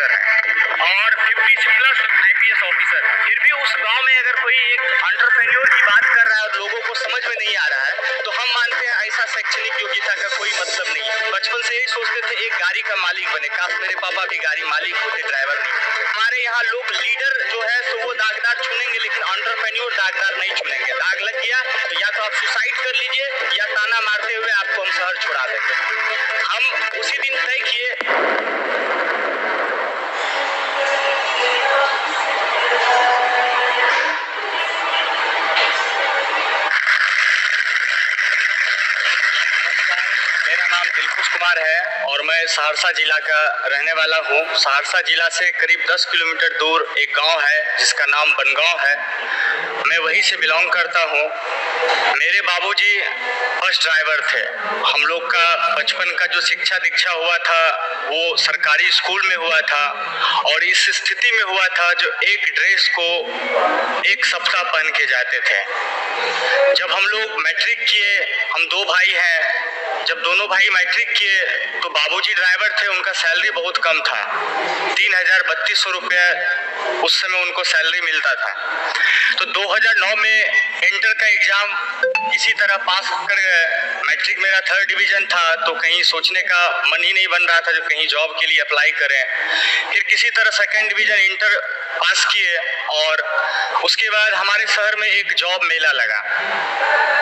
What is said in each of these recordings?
Officer हैं और 50+ IPS officer हैं। फिर भी उस गांव में अगर कोई एक एंटरप्रेन्योर की बात कर रहा है और लोगों को समझ में नहीं आ रहा है, तो हम मानते हैं ऐसा शैक्षणिक योग्यता का कोई मतलब नहीं है। बचपन से यही सोचते थे एक गाड़ी का मालिक बने, काश मेरे पापा भी गाड़ी मालिक होते, ड्राइवर नहीं। हमारे यहाँ लोग लीडर जो है तो वो दागदार चुनेंगे, लेकिन एंटरप्रेन्योर दागदार नहीं चुनेंगे। दाग लग गया तो या तो आप सुसाइड कर लीजिए या ताना मारते हुए आपको हम शहर छोड़ा देंगे। हम उसी दिन तय किए। मेरा नाम दिलखुश कुमार है और मैं सहरसा जिला का रहने वाला हूँ। सहरसा जिला से करीब 10 किलोमीटर दूर एक गांव है जिसका नाम बनगांव है। मैं वहीं से बिलोंग करता हूँ। मेरे बाबूजी बस ड्राइवर थे। हम लोग का बचपन का जो शिक्षा दीक्षा हुआ था वो सरकारी स्कूल में हुआ था और इस स्थिति में हुआ था जो एक ड्रेस को एक सप्ताह पहन के जाते थे। जब हम लोग मैट्रिक किए, हम 2 भाई हैं, जब दोनों भाई मैट्रिक किए तो बाबूजी ड्राइवर थे, उनका सैलरी बहुत कम था, 3,3200 रुपये उस समय उनको सैलरी मिलता था। तो 2009 में इंटर का एग्जाम किसी तरह पास कर गए। मैट्रिक मेरा 3rd डिवीजन था तो कहीं सोचने का मन ही नहीं बन रहा था जो कहीं जॉब के लिए अप्लाई करें। फिर किसी तरह 2nd डिवीजन इंटर पास किए और उसके बाद हमारे शहर में एक जॉब मेला लगा।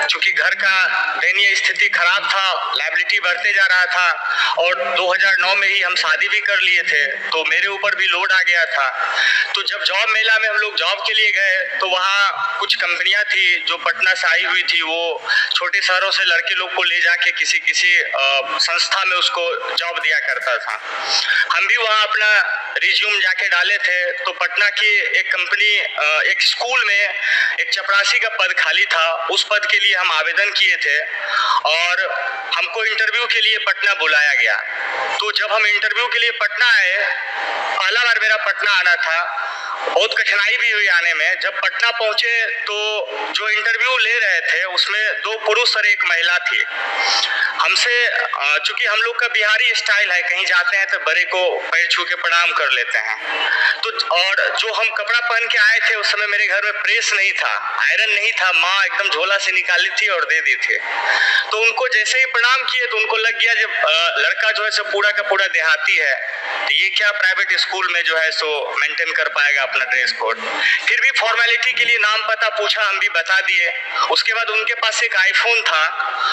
चूंकि घर का दयनीय स्थिति खराब था, लायबिलिटी बढ़ते जा रहा था और 2009 में ही हम शादी भी कर लिए थे तो मेरे ऊपर भी लोड आ गया था। तो जब जॉब मेला में हम लोग जॉब के लिए गए तो वहाँ कुछ कंपनियां थी जो पटना से आई हुई थी, वो छोटे शहरों से लड़के लोग को ले जाके किसी संस्था में उसको जॉब दिया करता था। हम भी वहाँ अपना रिज्यूम जाके डाले थे तो पटना की एक कंपनी, एक स्कूल में एक चपरासी का पद खाली था। उस पद के लिए हम आवेदन किए थे और हमको इंटरव्यू के लिए पटना बुलाया गया। तो जब हम इंटरव्यू के लिए पटना आए, पहला बार मेरा पटना आना था, बहुत कठिनाई भी हुई आने में। जब पटना पहुंचे तो जो इंटरव्यू ले रहे थे उसमें 2 पुरुष और 1 महिला थी। हमसे चूंकि हम लोग का बिहारी स्टाइल है, कहीं जाते हैं तो बड़े को पैर छू के प्रणाम कर लेते हैं। तो और जो हम कपड़ा पहन के आए थे उस समय मेरे घर में प्रेस नहीं था, आयरन नहीं था, माँ एकदम झोला से निकाली थी और दे दी थी। तो उनको जैसे ही प्रणाम किए तो उनको लग गया जब लड़का जो है सो पूरा का पूरा देहाती है तो ये क्या प्राइवेट स्कूल में जो है सो मेंटेन कर पाएगा अपना ड्रेस कोड। फिर भी फॉर्मेलिटी के लिए नाम पता पूछा, हम भी बता दिए। उसके बाद उनके पास एक आईफोन था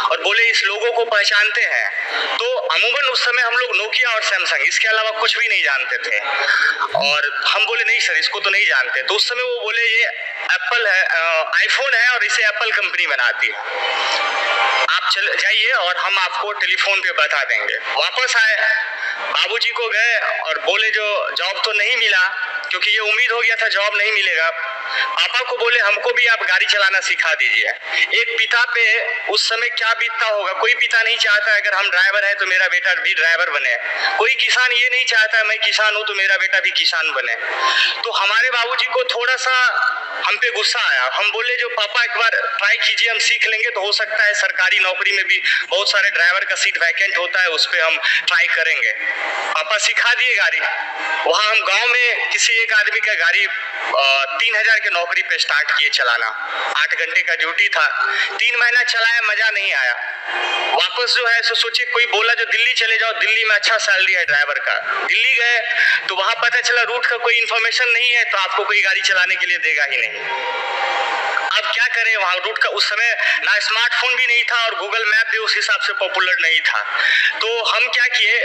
और बोले इस लोगों को पहचानते हैं। तो अमूमन उस समय हम लोग नोकिया और सैमसंग, इसके अलावा कुछ भी नहीं जानते थे। और हम बोले नहीं सर इसको तो नहीं जानते। तो उस समय वो बोले ये एप्पल है, आईफोन है और इसे एप्पल कंपनी बनाती है, आप चल जाइए और हम आपको टेलीफोन पे बता देंगे। वापस आए, बाबूजी को गए और बोले जो जॉब तो नहीं मिला, क्योंकि ये उम्मीद हो गया था जॉब नहीं मिलेगा। पापा को बोले हमको भी आप गाड़ी चलाना सिखा दीजिए। एक पिता पे उस समय क्या बीतता होगा, कोई पिता नहीं चाहता अगर हम ड्राइवर है तो मेरा बेटा भी ड्राइवर बने। कोई किसान ये नहीं चाहता मैं किसान हूँ तो मेरा बेटा भी किसान बने। तो हमारे बाबूजी को थोड़ा सा हम पे गुस्सा आया। हम बोले जो पापा एक बार ट्राई कीजिए, हम सीख लेंगे तो हो सकता है सरकारी नौकरी में भी बहुत सारे ड्राइवर का सीट वैकेंट होता है, उस पर हम ट्राई करेंगे। पापा सिखा दिए गाड़ी। वहाँ हम गांव में किसी एक आदमी का गाड़ी 3,000 के नौकरी पे स्टार्ट किए चलाना। 8 घंटे का ड्यूटी था। 3 महीना चलाया, मजा नहीं आया। वापस जो है सो सोचे कोई बोला जो दिल्ली चले जाओ, दिल्ली में अच्छा सैलरी है ड्राइवर का। दिल्ली गए तो वहां पता चला रूट का कोई इन्फॉर्मेशन नहीं है तो आपको कोई गाड़ी चलाने के लिए देगा ही नहीं। अब क्या करें, वहाँ रूट का उस समय ना स्मार्टफोन भी नहीं था और गूगल मैप भी उस हिसाब से पॉपुलर नहीं था। तो हम क्या किए,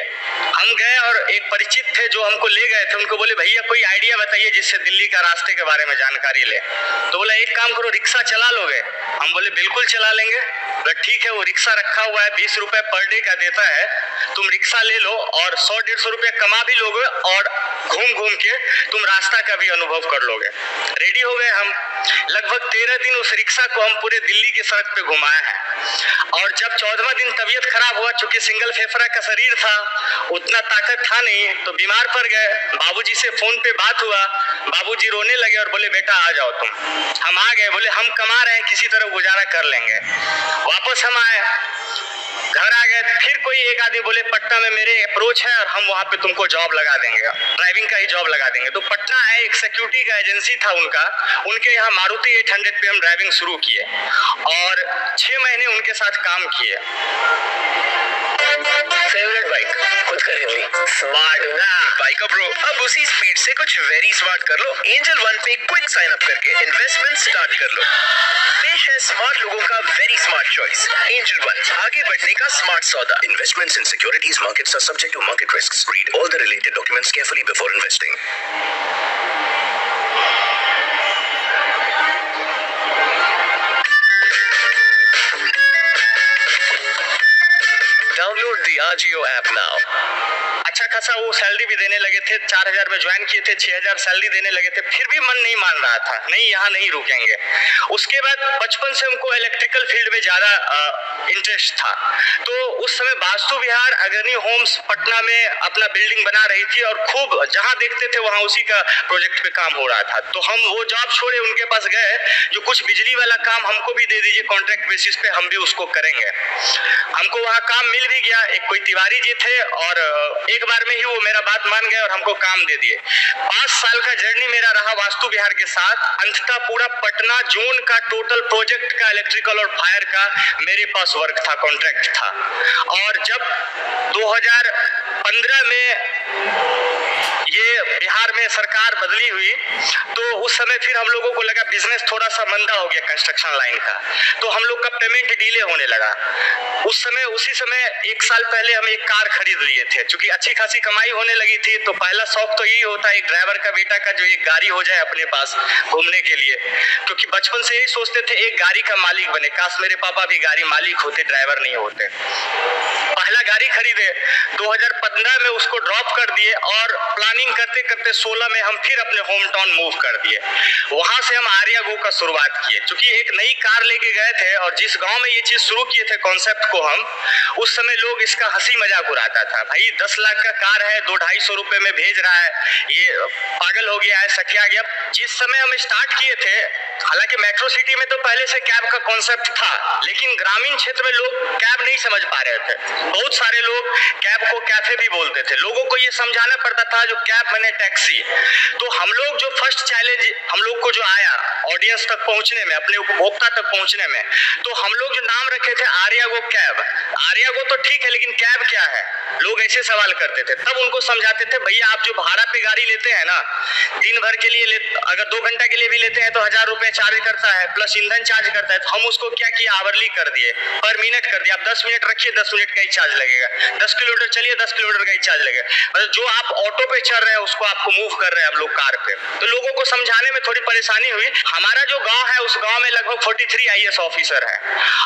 हम गए और एक परिचित थे जो हमको ले गए थे, उनको बोले भैया कोई आइडिया बताइए जिससे दिल्ली का रास्ते के बारे में जानकारी ले। तो बोला एक काम करो, रिक्शा चला लोगे? हम बोले बिल्कुल चला लेंगे। तो ठीक है, वो रिक्शा रखा हुआ है, 20 रुपए पर डे का देता है, तुम रिक्शा ले लो और 100-150 रुपये कमा भी लोगे और घूम घूम के तुम रास्ता का भी अनुभव कर लोगे। रेडी हो गए हम। लगभग 13 दिन उस रिक्शा को हम पूरे दिल्ली की सड़क पे घुमाए हैं। और जब 14वां दिन तबीयत खराब हुआ, चूंकि सिंगल फेफड़ा का शरीर था, उतना ताकत था नहीं, तो बीमार पड़ गए। बाबूजी से फोन पे बात हुआ, बाबूजी रोने लगे और बोले बेटा आ जाओ तुम। हम आ गए, बोले हम कमा रहे हैं किसी तरह गुजारा कर लेंगे। वापस हम आए, घर आ गए, फिर कोई एक आदमी बोले पटना में मेरे अप्रोच है और हम वहाँ पे तुमको जॉब लगा देंगे, ड्राइविंग का ही जॉब लगा देंगे। तो पटना है, एक सिक्योरिटी का एजेंसी था उनका, उनके यहाँ मारुति 800 पे हम ड्राइविंग शुरू किए और 6 महीने उनके साथ काम किए। फेवरेट बाइक खुद खरीदनी, स्मार्ट ना बाइक ब्रो। अब उसी स्पीड से कुछ वेरी स्मार्ट कर लो। एंजल वन पे क्विक साइन अप करके इन्वेस्टमेंट स्टार्ट कर लो। पेश है स्मार्ट लोगों का very smart choice, Angel One, आगे बढ़ने का स्मार्ट सौदा। Investments in securities markets are subject to market risks. Read all the related documents carefully before investing. Download the RGO app now. अच्छा खासा वो सैलरी भी देने लगे थे, 4000 में ज्वाइन किए थे, 6000 सैलरी देने लगे थे, फिर भी मन नहीं मान रहा था, नहीं यहाँ नहीं रुकेंगे। उसके बाद बचपन से हमको इलेक्ट्रिकल फील्ड में ज्यादा इंटरेस्ट था, तो उस समय वास्तु विहार अग्रणी होम्स पटना में अपना बिल्डिंग बना रही थी और खूब जहाँ देखते थे वहाँ उसी का प्रोजेक्ट पे काम हो रहा था। तो हम वो जॉब छोड़े उनके पास गए, जो कुछ बिजली वाला काम हमको भी दे दीजिए कॉन्ट्रैक्ट बेसिस पे, हम भी उसको करेंगे। हमको वहाँ काम मिल भी गया, एक कोई तिवारी जी थे और एक बार में ही वो मेरा बात मान गए और हमको काम दे दिए। 5 साल का जर्नी मेरा रहा वास्तु विहार के साथ। अंततः पूरा पटना जोन का टोटल प्रोजेक्ट का इलेक्ट्रिकल और फायर का मेरे पास वर्क था, कॉन्ट्रैक्ट था। और जब 2015 में ये बिहार में सरकार बदली हुई, तो उस समय फिर हम लोगों को लगा बिजनेस थोड़ा सा मंदा हो गया कंस्ट्रक्शन लाइन का, तो हम लोग का पेमेंट डिले होने लगा। उसी समय 1 साल पहले हम एक कार खरीद लिए थे, क्योंकि अच्छी खासी कमाई होने लगी थी। तो पहला शौक तो यही होता है एक ड्राइवर का बेटा का, जो एक गाड़ी हो जाए अपने पास घूमने के लिए, क्योंकि बचपन से यही सोचते थे एक गाड़ी का मालिक बने। काश मेरे पापा भी गाड़ी मालिक होते, ड्राइवर नहीं होते। पहला गाड़ी खरीदे, 2015 में उसको ड्रॉप कर दिए और प्लानिंग करते करते 16 में हम फिर अपने होम टाउन मूव कर दिए। वहां से हम आर्या गो का शुरुआत किए, क्योंकि एक नई कार लेके गए थे और जिस गांव में ये चीज शुरू किए थे कॉन्सेप्ट को हम, उस समय लोग इसका हंसी मजाक उड़ाता था, भाई 10 लाख का कार है, 200-250 रुपए में भेज रहा है, ये पागल हो गया है, सटिया गया। जिस समय हम स्टार्ट किए थे, हालांकि मेट्रो सिटी में तो पहले से कैब का कॉन्सेप्ट था, लेकिन ग्रामीण क्षेत्र में लोग कैब नहीं समझ पा रहे थे। बहुत सारे लोग कैब को कैफे भी बोलते थे, लोगों को ये समझाना पड़ता था जो कैब मैंने टैक्सी। तो हम लोग जो फर्स्ट चैलेंज हम लोग को जो आया ऑडियंस तक पहुंचने में, अपने उपभोक्ता तक पहुंचने में, तो हम लोग जो नाम रखे थे आर्या गो कैब। आर्या गो तो ठीक है, लेकिन कैब क्या है, लोग ऐसे सवाल करते थे। तब उनको समझाते थे, भैया आप जो भाड़ा पे गाड़ी लेते हैं ना, दिन भर के लिए अगर 2 घंटा के लिए भी लेते हैं तो 1000 रुपए चार्ज करता है, प्लस ईंधन चार्ज करता है। तो हम उसको क्या किया, आवरली कर दिए, पर मिनट कर दिया। आप 10 मिनट रखिए, 10 मिनट का ही चार्ज लगेगा, 10 किलोमीटर चलिए 10 किलोमीटर का ही चार्ज लगेगा। मतलब जो आप ऑटो पे चल रहे हैं उसको आपको मूव कर रहे हैं आप लोग कार पे। तो लोगों को समझाने में थोड़ी परेशानी हुई। हमारा जो गांव है उस गांव में लगभग 43 IAS ऑफिसर है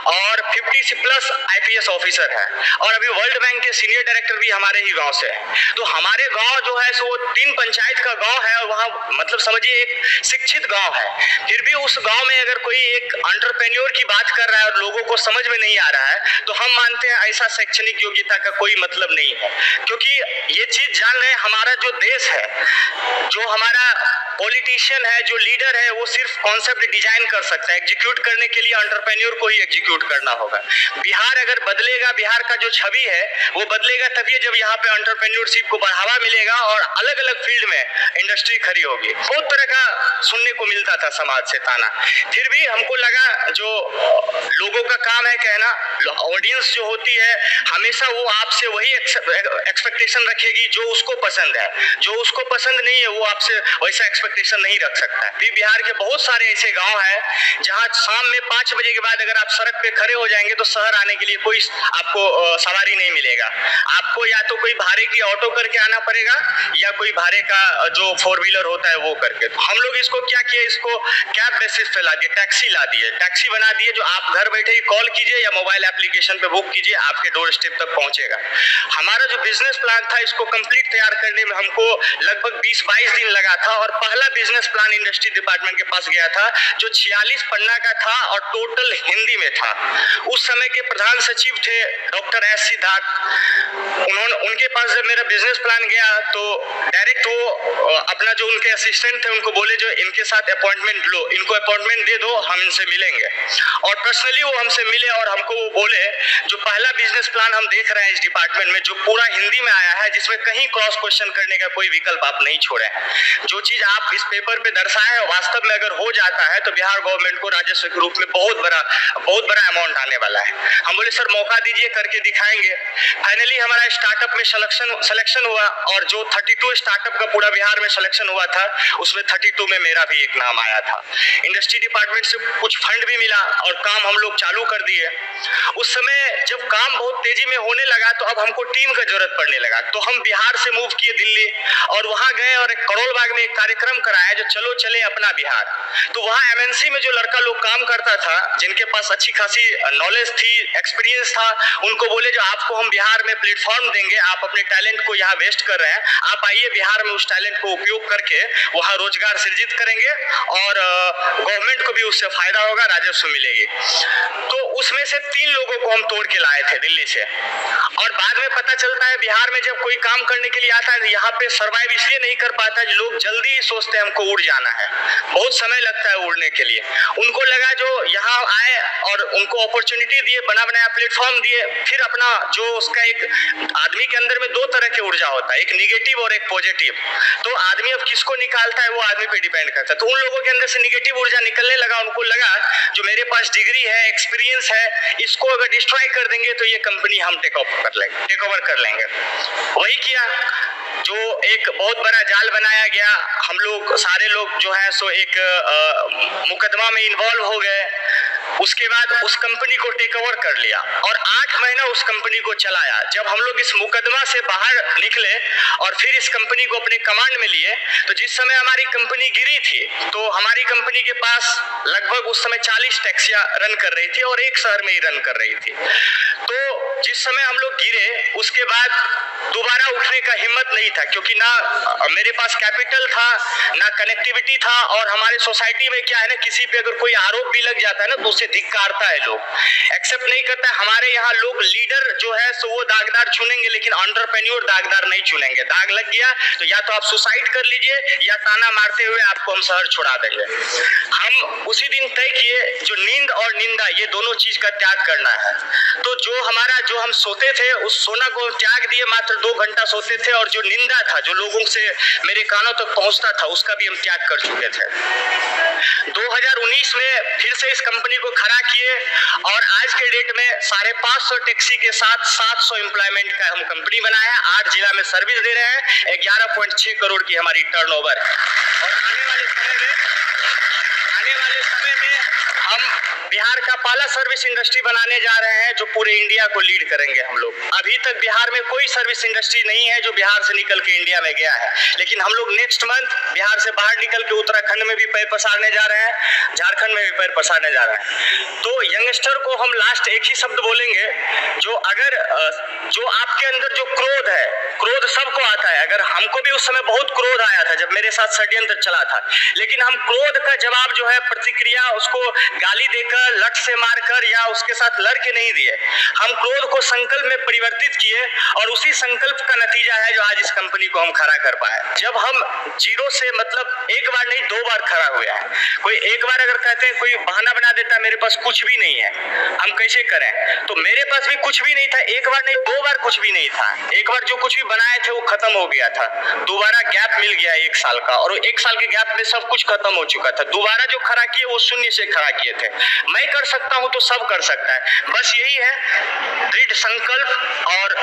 और 50+ IPS ऑफिसर है, और अभी वर्ल्ड बैंक के सीनियर डायरेक्टर भी हमारे ही गांव से है। तो हमारे गांव जो है सो 3 पंचायत का गांव है, और वहाँ मतलब समझिए एक शिक्षित गांव है। फिर भी उस गांव में अगर कोई एक एंटरप्रेन्योर की बात कर रहा है और लोगों को समझ में नहीं आ रहा है, तो हम मानते हैं ऐसा शैक्षणिक योग्यता का कोई मतलब नहीं है। क्योंकि ये चीज जान रहे हैं, हमारा जो देश है, जो हमारा पॉलिटिशियन है, जो लीडर है, वो सिर्फ कॉन्सेप्ट डिजाइन कर सकता है, एग्जीक्यूट करने के लिए एंटरप्रेन्योर को ही एग्जीक्यूट करना होगा। बिहार अगर बदलेगा, बिहार का जो छवि है वो बदलेगा तभी जब यहाँ पे एंटरप्रेन्योरशिप को बढ़ावा मिलेगा और अलग अलग फील्ड में इंडस्ट्री खड़ी होगी। बहुत तरह का सुनने को मिलता था समाज से ताना, फिर भी हमको लगा जो लोगों का काम है कहना, ऑडियंस जो होती है हमेशा वो आपसे वही एक्सपेक्टेशन रखेगी जो उसको पसंद है, जो उसको पसंद नहीं है वो आपसे वैसा एक्सपेक्टेशन नहीं रख सकता है। भी बिहार के बहुत सारे ऐसे गांव हैं जहां शाम में 5 बजे के बाद अगर आप सड़क पे खड़े हो जाएंगे तो शहर आने के लिए कोई आपको सवारी नहीं मिलेगा। आपको या तो कोई भाड़े की ऑटो करके आना पड़ेगा या कोई भाड़े का जो 4 व्हीलर होता है वो करके। तो हम लोग इसको क्या किए, इसको कैब बेसिस पे ला दिए, टैक्सी ला दिए, टैक्सी बना दिए, जो आप घर बैठे ही कॉल कीजिए या मोबाइल एप्लीकेशन पे बुक कीजिए, आपके डोर स्टेप तक पहुंचेगा। हमारा जो बिजनेस प्लान था इसको कंप्लीट तैयार करने में हमको लगभग 20-22 दिन लगा था, और पहला बिजनेस प्लान इंडस्ट्री डिपार्टमेंट के पास गया था, जो 46 पन्ना का था और टोटल हिंदी में था। उस समय के प्रधान सचिव थे डॉक्टर एस सिद्धार्थ। उनके पास जब मेरा बिजनेस प्लान गया तो डायरेक्ट वो अपना जो उनके असिस्टेंट थे उनको बोले जो इनके साथ अपॉइंटमेंट लो, इनको अपॉइंटमेंट दे दो, हम इनसे मिलेंगे। और पर्सनली वो हमसे मिले और हमको वो बोले जो पहला बिजनेस प्लान हम देख रहे हैं इस डिपार्टमेंट में, जो पूरा हिंदी में आया है, जिसमें कहीं क्रॉस क्वेश्चन करने का कोई विकल्प आप नहीं छोड़े हैं। जो चीज आप इस पेपर पे दर्शाए वास्तव में अगर हो जाता है तो बिहार गवर्नमेंट को राजस्व के रूप में बहुत बड़ा अमाउंट आने वाला है। हम बोले सर मौका दीजिए, करके दिखाएंगे। फाइनली हमारा स्टार्टअप में सिलेक्शन हुआ और जो 32 स्टार्टअप का पूरा बिहार में सिलेक्शन हुआ था उसमें 32 में मेरा भी एक नाम आया था। इंडस्ट्री डिपार्टमेंट से कुछ फंड भी मिला और काम हम लोग चालू कर दिए। उस समय जब काम बहुत तेजी में होने लगा तो अब हमको टीम का जरूरत पड़ने लगा, तो हम बिहार से मूव किए दिल्ली और वहां गए और करोल बाग में एक कार्यक्रम कराया जो चलो चले अपना बिहार। तो वहां एमएनसी में जो लड़का लोग काम करता था, जिनके पास अच्छी खासी नॉलेज थी, एक्सपीरियंस था, उनको बोले जो आपको हम बिहार में प्लेटफॉर्म देंगे, आप अपने टैलेंट को यहाँ वेस्ट कर रहे हैं, आप आइए बिहार में उस टैलेंट को उपयोग करके वहाँ रोजगार सृजित करेंगे और गवर्नमेंट को भी उससे फायदा होगा, राजस्व मिलेगी। तो उसमें से 3 लोगों को हम तोड़ के लाए थे दिल्ली से। और बाद में पता चलता है बिहार में जब कोई काम करने के लिए आता है यहाँ पे सर्वाइव इसलिए नहीं कर पाता है, लोग जल्दी सोचते हैं हमको उड़ जाना है, बहुत समय लगता है उड़ने के लिए। उनको लगा जो यहाँ आए और उनको अपॉर्चुनिटी दिए, बना बनाया प्लेटफॉर्म दिए, फिर अपना जो उसका एक आदमी के अंदर में 2 तरह के ऊर्जा होता है, एक निगेटिव और एक पॉजिटिव। तो आदमी अब किसको निकालता है वो आदमी पे डिपेंड करता है। तो उन लोगों के अंदर से निगेटिव ऊर्जा निकलने लगा, उनको लगा जो मेरे पास डिग्री है, एक्सपीरियंस है, इसको अगर डिस्ट्रॉय कर देंगे तो ये कंपनी हम टेक ओवर कर लेंगे। वही किया, जो एक बहुत बड़ा जाल बनाया गया। हम लोग सारे लोग जो है सो एक मुकदमा में इन्वॉल्व हो गए। उसके बाद उस कंपनी को टेक ओवर कर लिया और 8 महीना उस कंपनी को चलाया। जब हम लोग इस मुकदमा से बाहर निकले और फिर इस कंपनी को अपने कमांड में लिए, तो जिस समय हमारी कंपनी गिरी थी तो हमारी कंपनी के पास लगभग उस समय 40 टैक्सियां रन कर रही थी और एक शहर में ही रन कर रही थी। तो जिस समय हम लोग गिरे उसके बाद दोबारा उठने का हिम्मत नहीं था, क्योंकि ना मेरे पास कैपिटल था, ना कनेक्टिविटी था, और हमारे सोसाइटी में क्या है ना, किसी पे अगर कोई आरोप भी लग जाता है ना तो उसे धिक्कारता है, लोग एक्सेप्ट नहीं करता है। हमारे यहाँ लोग लीडर जो है सो वो दागदार चुनेंगे, लेकिन एंटरप्रेन्योर दागदार नहीं चुनेंगे। दाग लग गया तो या तो आप सुसाइड कर लीजिए या ताना मारते हुए आपको हम शहर छुड़ा देंगे। हम उसी दिन तय किए जो नींद और निंदा ये दोनों चीज का त्याग करना है। तो जो हम सोते थे उस सोना को त्याग दिए, मात्र 2 घंटा सोते थे, और जो निंदा था जो लोगों से मेरे कानों तक पहुंचता था उसका भी हम त्याग कर चुके थे। 2019 में फिर से इस कंपनी को खड़ा किए और आज के डेट में 550 टैक्सी के साथ 700 एम्प्लॉयमेंट का हम कंपनी बनाया है। 8 जिला में सर्विस दे रहे हैं, 11.6 करोड़ की हमारी टर्नओवर है। और आने वाले समय में हम बिहार का पहला सर्विस इंडस्ट्री बनाने जा रहे हैं जो पूरे इंडिया को लीड करेंगे हम लोग। अभी तक बिहार में कोई सर्विस इंडस्ट्री नहीं है जो बिहार से निकल के इंडिया में गया है, लेकिन हम लोग नेक्स्ट मंथ बिहार से बाहर निकल के उत्तराखंड में भी पैर पसारने जा रहे हैं, झारखंड में भी पैर पसारने जा रहे हैं। तो यंगस्टर को हम लास्ट एक ही शब्द बोलेंगे, जो आपके अंदर जो क्रोध है, क्रोध सबको आता है। अगर हमको भी उस समय बहुत क्रोध आया था जब मेरे साथ षड्यंत्र चला था, लेकिन हम क्रोध का जवाब जो है प्रतिक्रिया उसको गाली देकर, लठ से मारकर या उसके साथ लड़ के नहीं दिए। हम क्रोध को संकल्प में परिवर्तित किए और उसी संकल्प का नतीजा है जो आज इस कंपनी को हम खड़ा कर पाए। जब हम जीरो से, मतलब एक बार नहीं 2 बार खड़ा हुए हैं। कोई एक बार अगर कहते हैं, कोई बहाना बना देता है मेरे पास कुछ भी नहीं है, हम कैसे करें? तो मेरे पास भी कुछ भी नहीं था, एक बार नहीं 2 बार कुछ भी नहीं था। एक बार जो कुछ भी बनाए थे वो खत्म हो गया था, दोबारा गैप मिल गया 1 साल का, और 1 साल के गैप में सब कुछ खत्म हो चुका था। दोबारा जो खड़ा किए वो शून्य से खड़ा किए थे। मैं कर सकता हूं तो सब कर सकता है, बस यही है दृढ़ संकल्प और